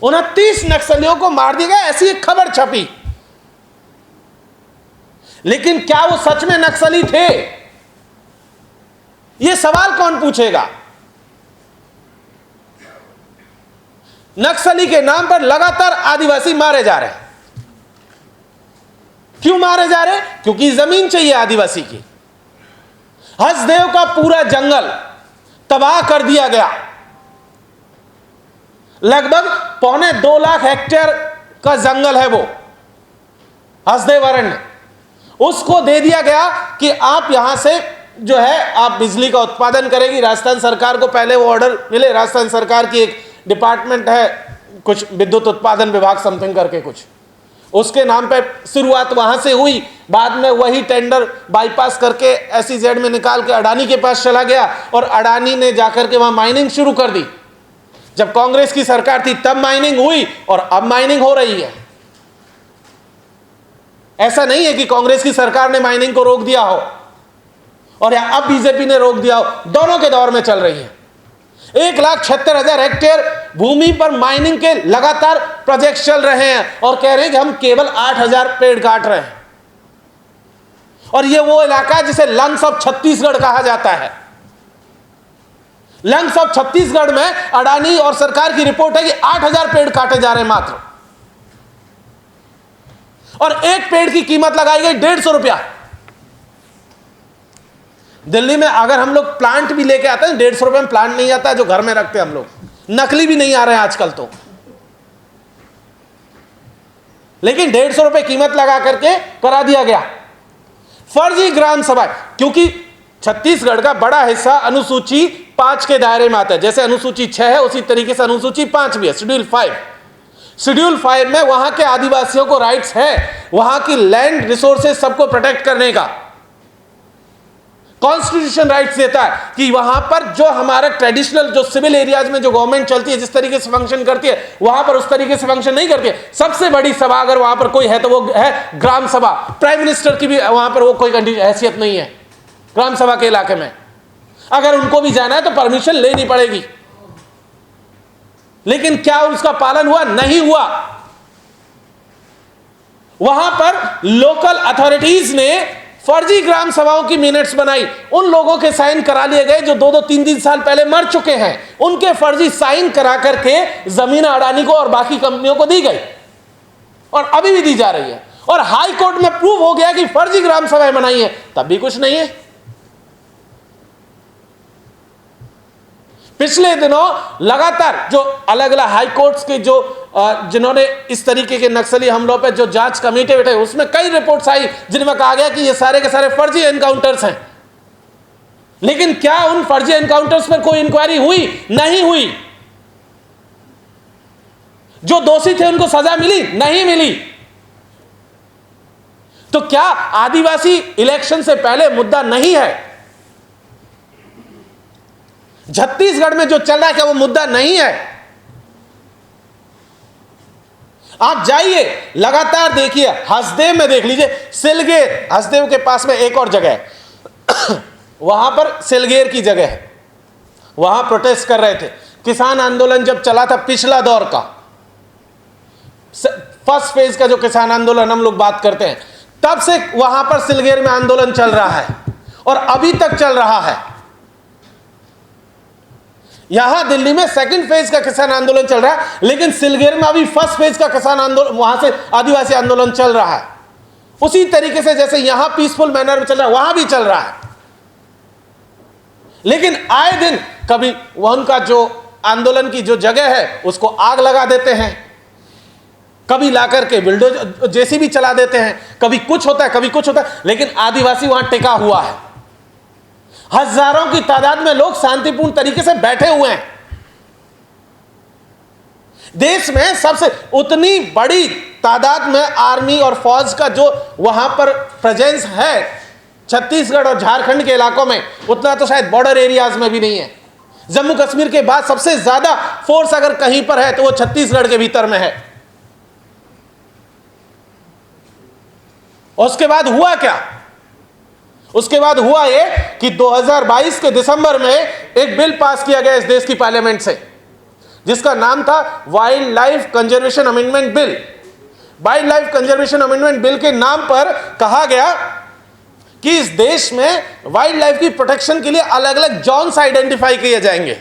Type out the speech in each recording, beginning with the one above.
29 नक्सलियों को मार दिया गया, ऐसी एक खबर छपी। लेकिन क्या वो सच में नक्सली थे? यह सवाल कौन पूछेगा? नक्सली के नाम पर लगातार आदिवासी मारे जा रहे हैं। क्यों मारे जा रहे? क्योंकि जमीन चाहिए आदिवासी की। हसदेव का पूरा जंगल तबाह कर दिया गया। लगभग 2.25 लाख हेक्टेयर का जंगल है वो हसदेव अरण्य। उसको दे दिया गया कि आप यहां से जो है आप बिजली का उत्पादन करेगी। राजस्थान सरकार को पहले वो ऑर्डर मिले। राजस्थान सरकार की एक डिपार्टमेंट है, कुछ विद्युत उत्पादन विभाग समथिंग करके कुछ, उसके नाम पे शुरुआत वहां से हुई। बाद में वही टेंडर बाईपास करके SEZ में निकाल के अडानी के पास चला गया और अडानी ने जाकर के वहां माइनिंग शुरू कर दी। जब कांग्रेस की सरकार थी तब माइनिंग हुई और अब माइनिंग हो रही है। ऐसा नहीं है कि कांग्रेस की सरकार ने माइनिंग को रोक दिया हो और या अब बीजेपी ने रोक दिया हो, दोनों के दौर में चल रही है। 1,76,000 हेक्टेयर भूमि पर माइनिंग के लगातार प्रोजेक्ट चल रहे हैं और कह रहे हैं कि हम केवल 8,000 पेड़ काट रहे हैं। और ये वो इलाका है जिसे लंग्स ऑफ छत्तीसगढ़ कहा जाता है। लंग्स ऑफ छत्तीसगढ़ में अडानी और सरकार की रिपोर्ट है कि 8,000 पेड़ काटे जा रहे हैं मात्र, और एक पेड़ की कीमत लगाई गई 150 रुपया। दिल्ली में अगर हम लोग प्लांट भी लेके आते हैं 150 रुपए में प्लांट नहीं आता है जो घर में रखते हैं हम लोग। नकली भी नहीं आ रहे हैं आजकल तो, लेकिन 150 रुपए कीमत लगा करके करा दिया गया। फर्जी ग्राम सभा, क्योंकि छत्तीसगढ़ का बड़ा हिस्सा अनुसूची 5 के दायरे में आता है। जैसे अनुसूची 6 है उसी तरीके से अनुसूची 5 भी है, शेड्यूल 5। शेड्यूल 5 में वहां के आदिवासियों को राइट्स है वहां की लैंड रिसोर्सेज सबको प्रोटेक्ट करने का। कॉन्स्टिट्यूशन राइट्स देता है कि वहां पर जो हमारे ट्रेडिशनल जो सिविल एरियाज में जो गवर्नमेंट चलती है, जिस तरीके से फंक्शन करती है, वहां पर उस तरीके से फंक्शन नहीं करती है। सबसे बड़ी सभा अगर वहां पर कोई है तो वो है ग्राम सभा। प्राइम मिनिस्टर की भी वहां पर वो कोई हैसियत नहीं है ग्राम सभा के इलाके में। अगर उनको भी जाना है तो परमिशन लेनी पड़ेगी। लेकिन क्या उसका पालन हुआ? नहीं हुआ। वहां पर लोकल अथॉरिटीज ने फर्जी ग्राम सभाओं की मिनट्स बनाई। उन लोगों के साइन करा लिए गए जो 2-2, 3-3 साल पहले मर चुके हैं। उनके फर्जी साइन करा करके जमीन अडानी को और बाकी कंपनियों को दी गई और अभी भी दी जा रही है। और हाई कोर्ट में प्रूव हो गया कि फर्जी ग्राम सभाएं बनाई है, तब भी कुछ नहीं है। पिछले दिनों लगातार जो अलग अलग हाई कोर्ट्स के जो जिन्होंने इस तरीके के नक्सली हमलों पे जो जांच कमेटी बैठे, उसमें कई रिपोर्ट्स आई जिनमें कहा गया कि ये सारे के सारे फर्जी एनकाउंटर्स हैं। लेकिन क्या उन फर्जी एनकाउंटर्स पर कोई इंक्वायरी हुई? नहीं हुई। जो दोषी थे उनको सजा मिली? नहीं मिली। तो क्या आदिवासी इलेक्शन से पहले मुद्दा नहीं है? छत्तीसगढ़ में जो चल रहा है क्या वो मुद्दा नहीं है? आप जाइए लगातार देखिए, हसदेव में देख लीजिए, सिलगेर, हसदेव के पास में एक और जगह है वहां पर सिलगेर की जगह है, वहां प्रोटेस्ट कर रहे थे। किसान आंदोलन जब चला था पिछला दौर का, फर्स्ट फेज का जो किसान आंदोलन हम लोग बात करते हैं, तब से वहां पर सिलगेर में आंदोलन चल रहा है और अभी तक चल रहा है। यहां दिल्ली में सेकंड फेज का किसान आंदोलन चल रहा है, लेकिन सिलगेर में अभी फर्स्ट फेज का किसान आंदोलन, वहां से आदिवासी आंदोलन चल रहा है। उसी तरीके से जैसे यहां पीसफुल मैनर में चल रहा है वहां भी चल रहा है। लेकिन आए दिन कभी वह उनका जो आंदोलन की जो जगह है उसको आग लगा देते हैं, कभी लाकर के बिल्डोजर जेसीबी चला देते हैं, कभी कुछ होता है कभी कुछ होता है, लेकिन आदिवासी वहां टिका हुआ है। हजारों की तादाद में लोग शांतिपूर्ण तरीके से बैठे हुए हैं। देश में सबसे उतनी बड़ी तादाद में आर्मी और फौज का जो वहां पर प्रेजेंस है छत्तीसगढ़ और झारखंड के इलाकों में, उतना तो शायद बॉर्डर एरियाज में भी नहीं है। जम्मू कश्मीर के बाद सबसे ज्यादा फोर्स अगर कहीं पर है तो वो छत्तीसगढ़ के भीतर में है। उसके बाद हुआ क्या? उसके बाद हुआ ये कि 2022 के दिसंबर में एक बिल पास किया गया इस देश की पार्लियामेंट से, जिसका नाम था wild life conservation amendment bill. Wild life conservation amendment bill के नाम पर कहा गया कि इस देश में वाइल्ड लाइफ की प्रोटेक्शन के लिए अलग अलग जोन्स आइडेंटिफाई किए जाएंगे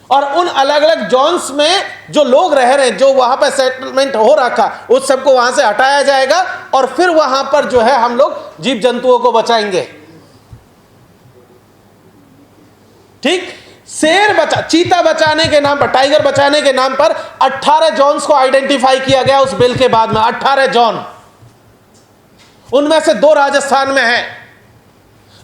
और उन अलग अलग जोन्स में जो लोग रह रहे हैं, जो वहां पर सेटलमेंट हो रखा, उस सबको वहां से हटाया जाएगा और फिर वहां पर जो है हम लोग जीव जंतुओं को बचाएंगे। ठीक, चीता बचाने के नाम पर, टाइगर बचाने के नाम पर 18 जोन्स को आइडेंटिफाई किया गया उस बिल के बाद में। 18 जोन, उनमें से 2 राजस्थान में है।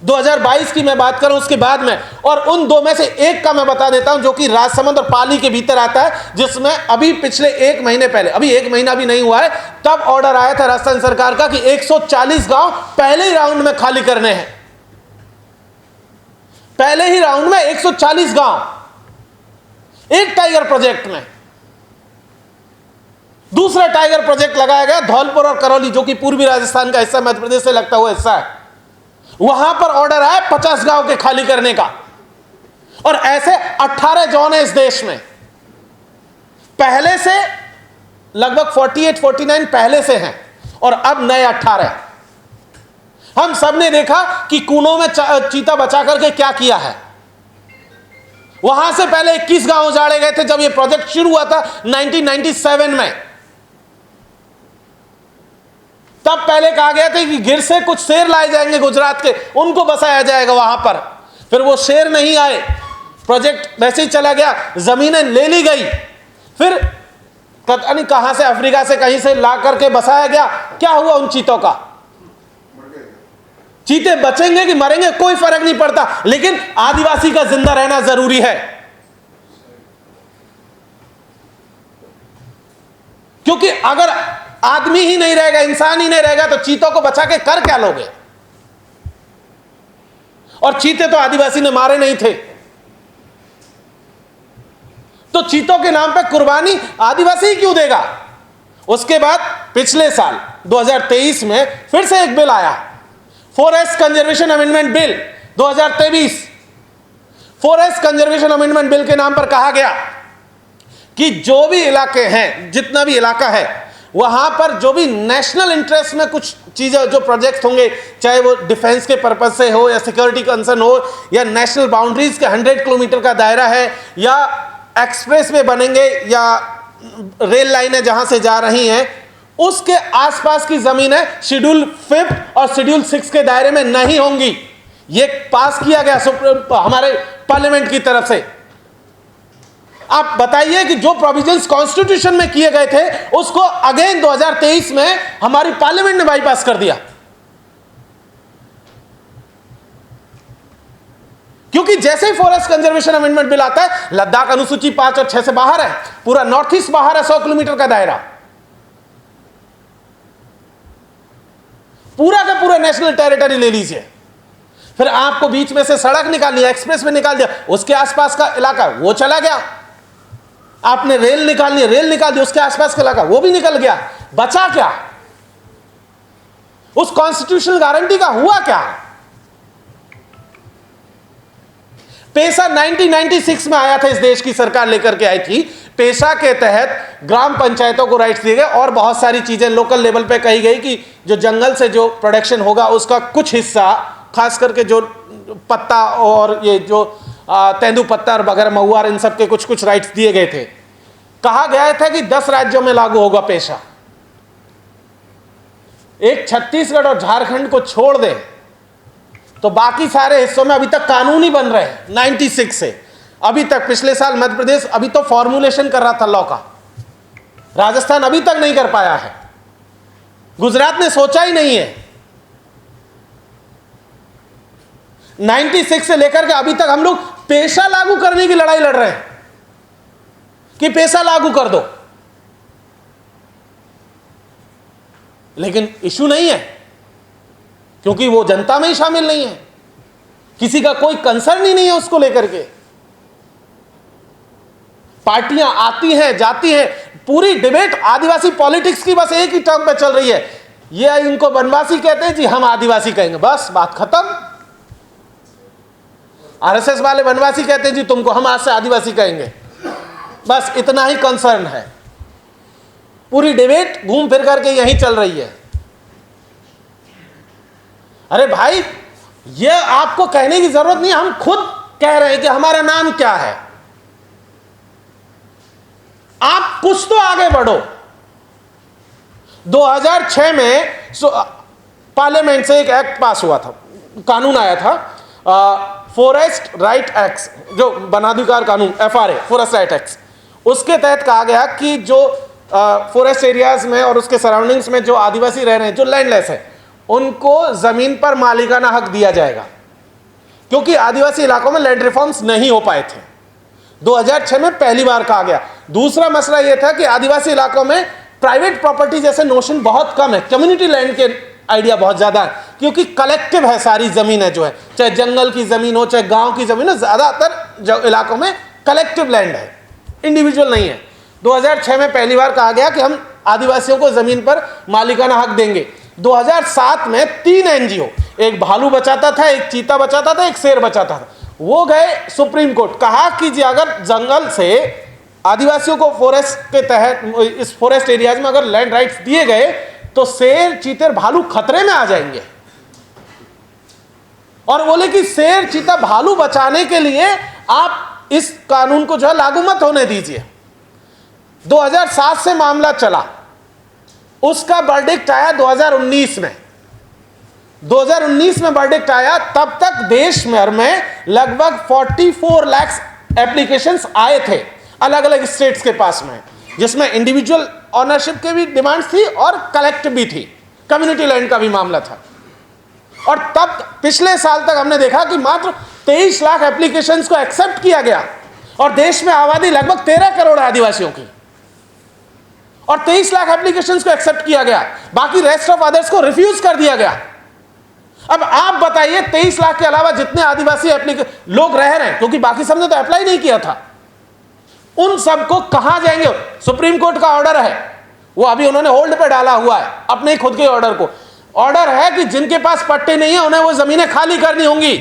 2022 की मैं बात करूं उसके बाद में, और उन 2 में से एक का मैं बता देता हूं जो कि राजसमंद और पाली के भीतर आता है, जिसमें अभी पिछले 1 महीने पहले, अभी 1 महीना भी नहीं हुआ है, तब ऑर्डर आया था राजस्थान सरकार का कि 140 गांव पहले ही राउंड में खाली करने हैं। पहले ही राउंड में 140 गांव एक टाइगर प्रोजेक्ट में। दूसरा टाइगर प्रोजेक्ट लगाया गया धौलपुर और करौली, जो कि पूर्वी राजस्थान का हिस्सा, मध्य प्रदेश से लगता हुआ हिस्सा है। वहां पर ऑर्डर आया 50 गांव के खाली करने का। और ऐसे 18 जोन है इस देश में। पहले से लगभग 48-49 पहले से हैं और अब नए 18। हम सब ने देखा कि कूनों में चीता बचा करके क्या किया है। वहां से पहले 21 गांव उजाड़े गए थे जब यह प्रोजेक्ट शुरू हुआ था 1997 में। तब पहले कहा गया था कि गिर से कुछ शेर लाए जाएंगे गुजरात के, उनको बसाया जाएगा वहां पर। फिर वो शेर नहीं आए, प्रोजेक्ट वैसे ही चला गया, जमीनें ले ली गई। फिर पता नहीं कहां से, अफ्रीका से कहीं से ला करके बसाया गया। क्या हुआ उन चीतों का? चीते बचेंगे कि मरेंगे कोई फर्क नहीं पड़ता, लेकिन आदिवासी का जिंदा रहना जरूरी है। क्योंकि अगर आदमी ही नहीं रहेगा, इंसान ही नहीं रहेगा, तो चीतों को बचा के कर क्या लोगे? और चीते तो आदिवासी ने मारे नहीं थे, तो चीतों के नाम पे कुर्बानी आदिवासी ही क्यों देगा? उसके बाद पिछले साल 2023 में फिर से एक बिल आया, forest conservation amendment bill 2023। Forest conservation amendment bill के नाम पर कहा गया कि जो भी इलाके हैं, जितना भी इलाका है, वहां पर जो भी नेशनल इंटरेस्ट में कुछ चीजें, जो प्रोजेक्ट होंगे, चाहे वो डिफेंस के पर्पज से हो या सिक्योरिटी कंसर्न हो या नेशनल बाउंड्रीज के 100 किलोमीटर का दायरा है या एक्सप्रेस वे बनेंगे या रेल लाइनें जहां से जा रही हैं, उसके आसपास की जमीनें शेड्यूल 5 और शेड्यूल 6 के दायरे में नहीं होंगी। ये पास किया गया हमारे पार्लियामेंट की तरफ से। आप बताइए कि जो प्रोविजंस कॉन्स्टिट्यूशन में किए गए थे, उसको अगेन 2023 में हमारी पार्लियामेंट ने बाईपास कर दिया। क्योंकि जैसे ही फॉरेस्ट कंजर्वेशन अमेंडमेंट बिल आता है, लद्दाख अनुसूची 5 और 6 से बाहर है, पूरा नॉर्थ ईस्ट बाहर है, 100 किलोमीटर का दायरा, पूरा का पूरा नेशनल टेरिटरी ले लीजिए। फिर आपको बीच में से सड़क निकालनी है, एक्सप्रेस में निकाल दिया, उसके आसपास का इलाका वो चला गया। आपने रेल निकालनी है, रेल निकाल दी, उसके आसपास का इलाका वो भी निकल गया। बचा क्या? उस कॉन्स्टिट्यूशनल गारंटी का हुआ क्या? पेशा 1996 में आया था, इस देश की सरकार लेकर के आई थी। पेशा के तहत ग्राम पंचायतों को राइट्स दिए गए और बहुत सारी चीजें लोकल लेवल पे कही गई कि जो जंगल से जो प्रोडक्शन होगा उसका कुछ हिस्सा, खास करके जो पत्ता और ये जो तेंदू पत्ता और बगैर महुआर, इन सब के कुछ कुछ राइट्स दिए गए थे। कहा गया था कि 10 राज्यों में लागू होगा पेशा। एक छत्तीसगढ़ और झारखंड को छोड़ दे तो बाकी सारे हिस्सों में अभी तक कानून ही बन रहे हैं। 96 से अभी तक, पिछले साल मध्य प्रदेश अभी तो फॉर्मुलेशन कर रहा था लॉ का, राजस्थान अभी तक नहीं कर पाया है, गुजरात ने सोचा ही नहीं है। 96 से लेकर के अभी तक हम लोग पेशा लागू करने की लड़ाई लड़ रहे हैं कि पेशा लागू कर दो, लेकिन इशू नहीं है क्योंकि वो जनता में ही शामिल नहीं है, किसी का कोई कंसर्न ही नहीं है उसको लेकर के। पार्टियां आती हैं जाती हैं, पूरी डिबेट आदिवासी पॉलिटिक्स की बस एक ही टर्म पे चल रही है, ये इनको वनवासी कहते हैं जी, हम आदिवासी कहेंगे, बस बात खत्म। आरएसएस वाले वनवासी कहते हैं जी तुमको, हम आज से आदिवासी कहेंगे। बस इतना ही कंसर्न है। पूरी डिबेट घूम फिर करके यही चल रही है। अरे भाई, ये आपको कहने की जरूरत नहीं, हम खुद कह रहे हैं कि हमारा नाम क्या है। आप कुछ तो आगे बढ़ो। 2006 में पार्लियामेंट से एक एक्ट पास हुआ था, कानून आया था, फॉरेस्ट राइट एक्ट, जो वनाधिकार कानून, FRA, फॉरेस्ट राइट एक्ट। उसके तहत कहा गया कि जो फॉरेस्ट एरियाज में और उसके सराउंडिंग्स में जो आदिवासी रह रहे हैं, जो लैंडलेस है, उनको जमीन पर मालिकाना हक दिया जाएगा, क्योंकि आदिवासी इलाकों में लैंड रिफॉर्म्स नहीं हो पाए थे। 2006 में पहली बार कहा गया। दूसरा मसला यह था कि आदिवासी इलाकों में प्राइवेट प्रॉपर्टी जैसे नोशन बहुत कम है, कम्युनिटी लैंड के आइडिया बहुत ज्यादा है, क्योंकि कलेक्टिव है सारी जमीन है, जो है चाहे जंगल की जमीन हो चाहे गांव की जमीन हो, ज्यादातर इलाकों में कलेक्टिव लैंड है, इंडिविजुअल नहीं है। 2006 में पहली बार कहा गया कि हम आदिवासियों को जमीन पर मालिकाना हक देंगे। 2007 में 3 NGO, एक भालू बचाता था, एक चीता बचाता था, एक शेर बचाता था, वो गए सुप्रीम कोर्ट, कहा कि जी अगर जंगल से आदिवासियों को फॉरेस्ट के तहत, इस फॉरेस्ट एरियाज में अगर लैंड राइट्स दिए गए तो शेर, चीते, भालू खतरे में आ जाएंगे। और बोले कि शेर, चीता, भालू बचाने के लिए आप इस कानून को जो है लागू मत होने दीजिए। 2007 से मामला चला, उसका वर्डिक्ट आया 2019 में। 2019 में वर्डिक्ट आया, तब तक देश भर में लगभग 44 लाख एप्लीकेशंस आए थे अलग अलग स्टेट्स के पास में, जिसमें इंडिविजुअल ऑनरशिप के भी डिमांड थी और कलेक्टिव भी थी, कम्युनिटी लैंड का भी मामला था। और तब पिछले साल तक हमने देखा कि मात्र 23 लाख एप्लीकेशंस को एक्सेप्ट किया गया, और देश में आबादी लगभग 13 करोड़ आदिवासियों की, और 23 लाख एप्लीकेशंस को एक्सेप्ट किया गया, बाकी रेस्ट ऑफ अदर्स को रिफ्यूज कर दिया गया। अब आप बताइए, 23 लाख के अलावा जितने आदिवासी लोग रह रहे हैं, क्योंकि बाकी सबने तो अप्लाई नहीं किया था, उन सबको कहां जाएंगे? सुप्रीम कोर्ट का ऑर्डर है, वो अभी उन्होंने होल्ड पे डाला हुआ है अपने खुद के ऑर्डर को। ऑर्डर है कि जिनके पास पट्टे नहीं है उन्हें वो जमीनें खाली करनी होंगी।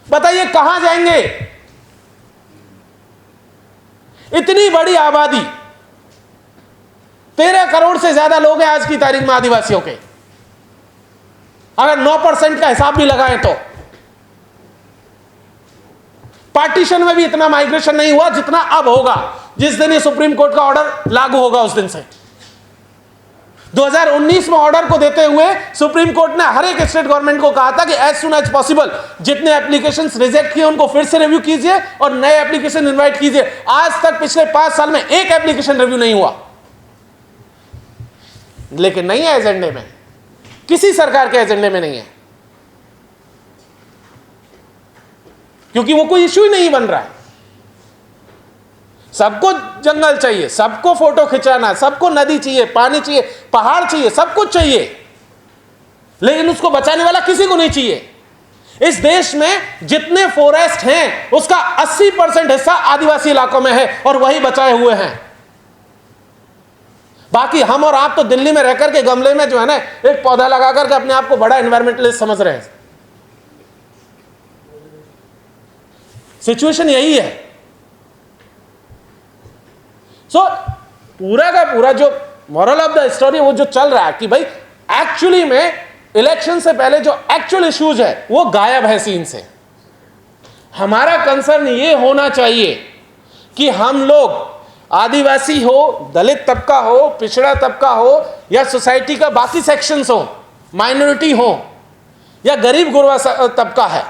बताइए कहां जाएंगे? इतनी बड़ी आबादी, 13 करोड़ से ज्यादा लोग हैं आज की तारीख में आदिवासियों के, अगर 9% का हिसाब भी लगाएं तो। पार्टीशन में भी इतना माइग्रेशन नहीं हुआ जितना अब होगा, जिस दिन ये सुप्रीम कोर्ट का ऑर्डर लागू होगा उस दिन से। 2019 में ऑर्डर को देते हुए सुप्रीम कोर्ट ने हर एक स्टेट गवर्नमेंट को कहा था कि एज सुन एज पॉसिबल जितने एप्लीकेशंस रिजेक्ट किए उनको फिर से रिव्यू कीजिए और नए एप्लीकेशन इनवाइट कीजिए। आज तक पिछले 5 साल में एक एप्लीकेशन रिव्यू नहीं हुआ, लेकिन नहीं है एजेंडे में, किसी सरकार के एजेंडे में नहीं है, क्योंकि वो कोई इश्यू ही नहीं बन रहा है। सबको जंगल चाहिए, सबको फोटो खिंचाना, सबको नदी चाहिए, पानी चाहिए, पहाड़ चाहिए, सब कुछ चाहिए, लेकिन उसको बचाने वाला किसी को नहीं चाहिए। इस देश में जितने फॉरेस्ट हैं उसका 80% हिस्सा आदिवासी इलाकों में है और वही बचाए हुए हैं। बाकी हम और आप तो दिल्ली में रहकर के गमले में जो है ना एक पौधा लगा करके अपने आप को बड़ा एनवायरमेंटलिस्ट समझ रहे हैं। सिचुएशन यही है। पूरा का पूरा जो मॉरल ऑफ द स्टोरी वो जो चल रहा है कि भाई एक्चुअली में इलेक्शन से पहले जो एक्चुअल इश्यूज है वो गायब है सीन से। हमारा कंसर्न ये होना चाहिए कि हम लोग आदिवासी हो, दलित तबका हो, पिछड़ा तबका हो, या सोसाइटी का बाकी सेक्शंस हो, माइनॉरिटी हो, या गरीब गुरबा तबका है,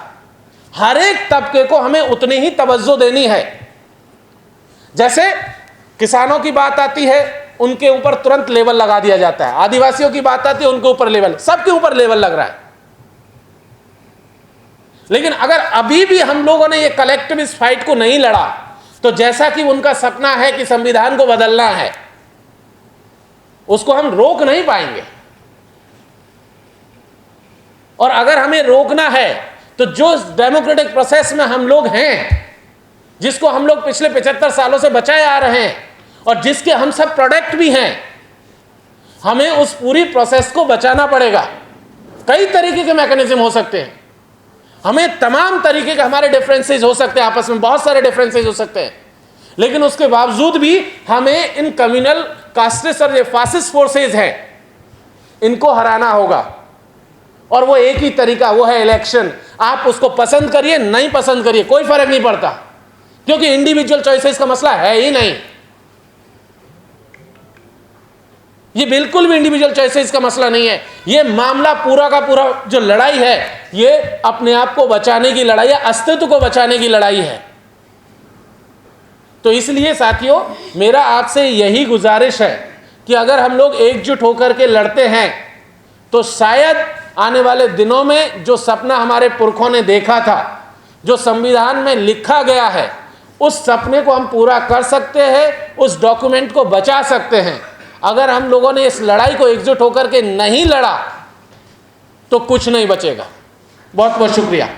हर एक तबके को हमें उतनी ही तवज्जो देनी है। जैसे किसानों की बात आती है उनके ऊपर तुरंत लेवल लगा दिया जाता है, आदिवासियों की बात आती है उनके ऊपर लेवल, सबके ऊपर लेवल लग रहा है। लेकिन अगर अभी भी हम लोगों ने ये कलेक्टिव इस फाइट को नहीं लड़ा तो जैसा कि उनका सपना है कि संविधान को बदलना है, उसको हम रोक नहीं पाएंगे। और अगर हमें रोकना है तो जो डेमोक्रेटिक प्रोसेस में हम लोग हैं, जिसको हम लोग पिछले 75 सालों से बचाए आ रहे हैं और जिसके हम सब प्रोडक्ट भी हैं, हमें उस पूरी प्रोसेस को बचाना पड़ेगा। कई तरीके के मैकेनिज्म हो सकते हैं। हमें तमाम तरीके के हमारे डिफरेंसेस हो सकते हैं, आपस में बहुत सारे डिफरेंसेस हो सकते हैं, लेकिन उसके बावजूद भी हमें इन कम्युनल कास्टिस्ट और ये फासिस्ट फोर्सेस हैं, इनको हराना होगा। और वो एक ही तरीका, वो है इलेक्शन। आप उसको पसंद करिए, नहीं पसंद करिए, कोई फर्क नहीं पड़ता, क्योंकि इंडिविजुअल चॉइसेस का मसला है ही नहीं। ये बिल्कुल भी इंडिविजुअल चॉइसेस का मसला नहीं है। ये मामला पूरा का पूरा जो लड़ाई है, ये अपने आप को बचाने की लड़ाई है, अस्तित्व को बचाने की लड़ाई है। तो इसलिए साथियों, मेरा आपसे यही गुजारिश है कि अगर हम लोग एकजुट होकर के लड़ते हैं तो शायद आने वाले दिनों में जो सपना हमारे पुरखों ने देखा था, जो संविधान में लिखा गया है, उस सपने को हम पूरा कर सकते हैं, उस डॉक्यूमेंट को बचा सकते हैं। अगर हम लोगों ने इस लड़ाई को एकजुट होकर के नहीं लड़ा तो कुछ नहीं बचेगा। बहुत बहुत शुक्रिया।